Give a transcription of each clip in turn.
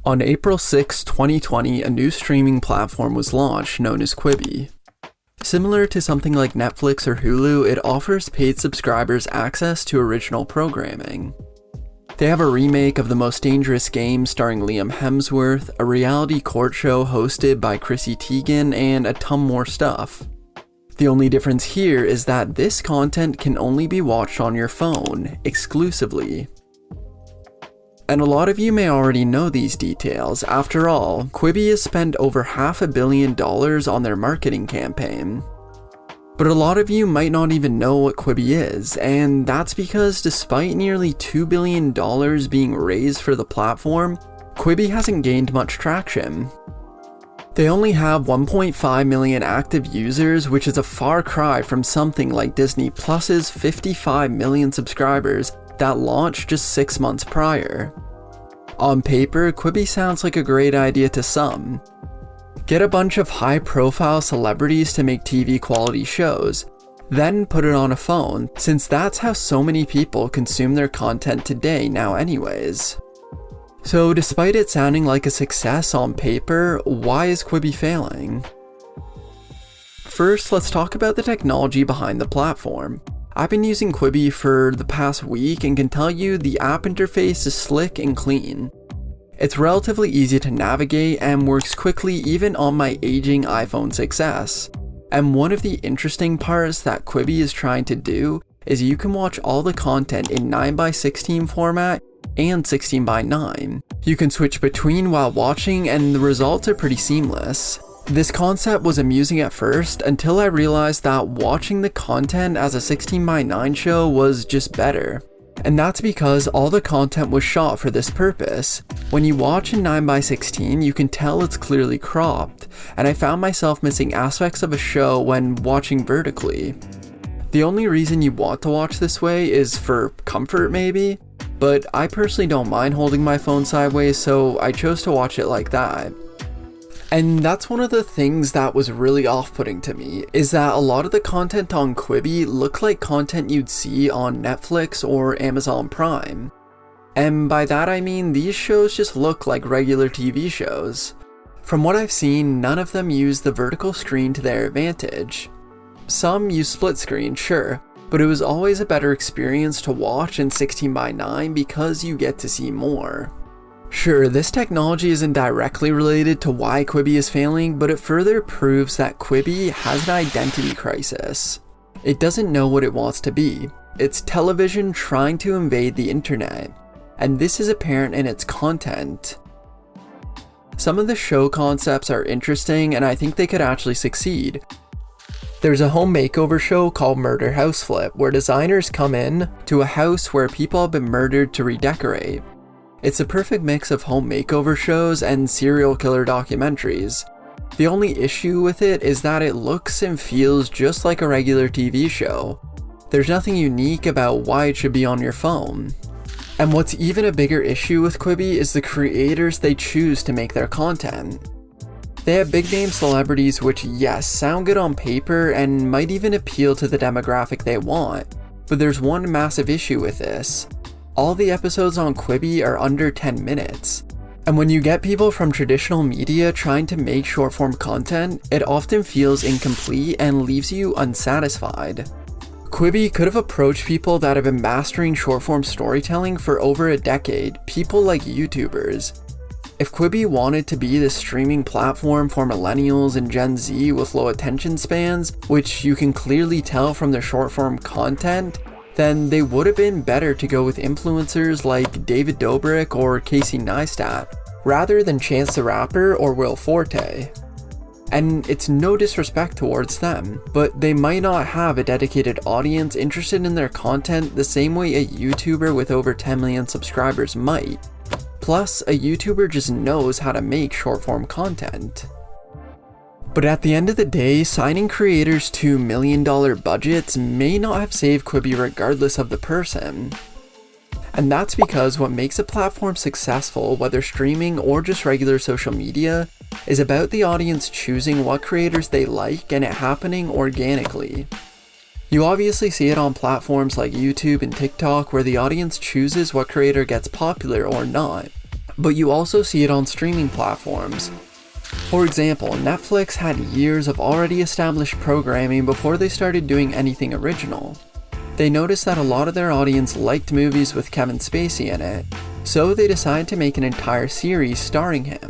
On April 6, 2020, a new streaming platform was launched known as Quibi. Similar to something like Netflix or Hulu, it offers paid subscribers access to original programming. They have a remake of The Most Dangerous Game starring Liam Hemsworth, a reality court show hosted by Chrissy Teigen, and a ton more stuff. The only difference here is that this content can only be watched on your phone, exclusively. And a lot of you may already know these details. After all, Quibi has spent over $500 million on their marketing campaign. But a lot of you might not even know what Quibi is, and that's because despite nearly $2 billion being raised for the platform, Quibi hasn't gained much traction. They only have 1.5 million active users, which is a far cry from something like Disney Plus's 55 million subscribers that launched just 6 months prior. On paper, Quibi sounds like a great idea to some. Get a bunch of high-profile celebrities to make TV-quality shows, then put it on a phone, since that's how so many people consume their content today now anyways. So despite it sounding like a success on paper, why is Quibi failing? First, let's talk about the technology behind the platform. I've been using Quibi for the past week and can tell you the app interface is slick and clean. It's relatively easy to navigate and works quickly even on my aging iPhone 6s. And one of the interesting parts that Quibi is trying to do is you can watch all the content in 9:16 format and 16:9. You can switch between while watching and the results are pretty seamless. This concept was amusing at first until I realized that watching the content as a 16:9 show was just better. And that's because all the content was shot for this purpose. When you watch in 9:16, you can tell it's clearly cropped, and I found myself missing aspects of a show when watching vertically. The only reason you want to watch this way is for comfort maybe, but I personally don't mind holding my phone sideways, so I chose to watch it like that. And that's one of the things that was really off-putting to me, is that a lot of the content on Quibi looked like content you'd see on Netflix or Amazon Prime. And by that I mean these shows just look like regular TV shows. From what I've seen, none of them use the vertical screen to their advantage. Some use split screen, sure, but it was always a better experience to watch in 16:9 because you get to see more. Sure, this technology isn't directly related to why Quibi is failing, but it further proves that Quibi has an identity crisis. It doesn't know what it wants to be. It's television trying to invade the internet, and this is apparent in its content. Some of the show concepts are interesting, and I think they could actually succeed. There's a home makeover show called Murder House Flip, where designers come in to a house where people have been murdered to redecorate. It's a perfect mix of home makeover shows and serial killer documentaries. The only issue with it is that it looks and feels just like a regular TV show. There's nothing unique about why it should be on your phone. And what's even a bigger issue with Quibi is the creators they choose to make their content. They have big name celebrities which, yes, sound good on paper and might even appeal to the demographic they want, but there's one massive issue with this. All the episodes on Quibi are under 10 minutes. And when you get people from traditional media trying to make short form content, it often feels incomplete and leaves you unsatisfied. Quibi could have approached people that have been mastering short form storytelling for over a decade, people like YouTubers. If Quibi wanted to be the streaming platform for millennials and Gen Z with low attention spans, which you can clearly tell from their short form content, then they would have been better to go with influencers like David Dobrik or Casey Neistat, rather than Chance the Rapper or Will Forte. And it's no disrespect towards them, but they might not have a dedicated audience interested in their content the same way a YouTuber with over 10 million subscribers might. Plus, a YouTuber just knows how to make short form content. But at the end of the day, signing creators to $1 million budgets may not have saved Quibi regardless of the person. And that's because what makes a platform successful, whether streaming or just regular social media, is about the audience choosing what creators they like and it happening organically. You obviously see it on platforms like YouTube and TikTok where the audience chooses what creator gets popular or not. but you also see it on streaming platforms. For example, Netflix had years of already established programming before they started doing anything original. They noticed that a lot of their audience liked movies with Kevin Spacey in it, so they decided to make an entire series starring him.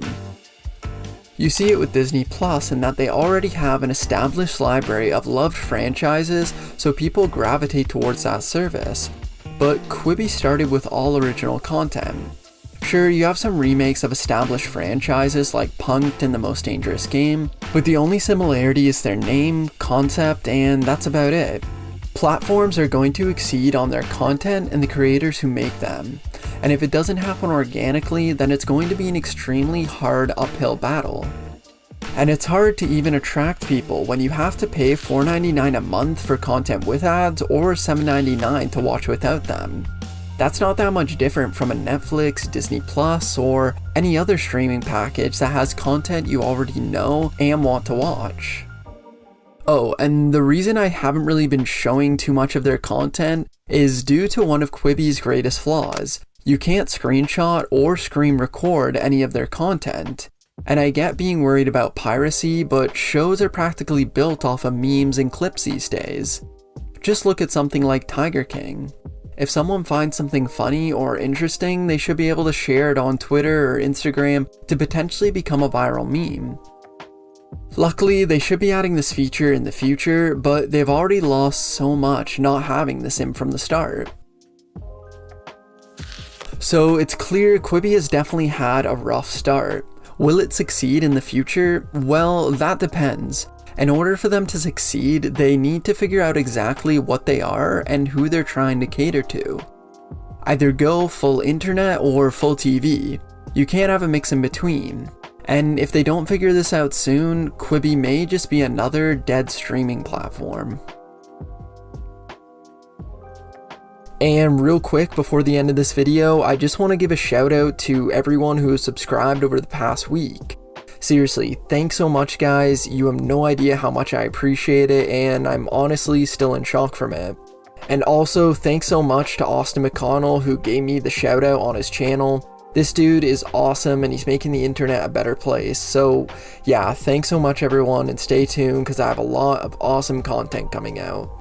You see it with Disney Plus in that they already have an established library of loved franchises, so people gravitate towards that service. But Quibi started with all original content. Sure, you have some remakes of established franchises like Punk'd and The Most Dangerous Game, but the only similarity is their name, concept, and that's about it. Platforms are going to exceed on their content and the creators who make them, and if it doesn't happen organically, then it's going to be an extremely hard uphill battle. And it's hard to even attract people when you have to pay $4.99 a month for content with ads or $7.99 to watch without them. That's not that much different from a Netflix, Disney Plus, or any other streaming package that has content you already know and want to watch. Oh, and the reason I haven't really been showing too much of their content is due to one of Quibi's greatest flaws. You can't screenshot or screen record any of their content. And I get being worried about piracy, but shows are practically built off of memes and clips these days. Just look at something like Tiger King. If someone finds something funny or interesting, they should be able to share it on Twitter or Instagram to potentially become a viral meme. Luckily, they should be adding this feature in the future, but they've already lost so much not having this in from the start. So it's clear Quibi has definitely had a rough start. Will it succeed in the future? Well, that depends. In order for them to succeed, they need to figure out exactly what they are and who they're trying to cater to. Either go full internet or full TV. You can't have a mix in between. And if they don't figure this out soon, Quibi may just be another dead streaming platform. And real quick before the end of this video, I just want to give a shout out to everyone who has subscribed over the past week. Seriously, thanks so much guys, you have no idea how much I appreciate it and I'm honestly still in shock from it. And also, thanks so much to Austin McConnell who gave me the shout out on his channel. This dude is awesome and he's making the internet a better place. So yeah, thanks so much everyone and stay tuned because I have a lot of awesome content coming out.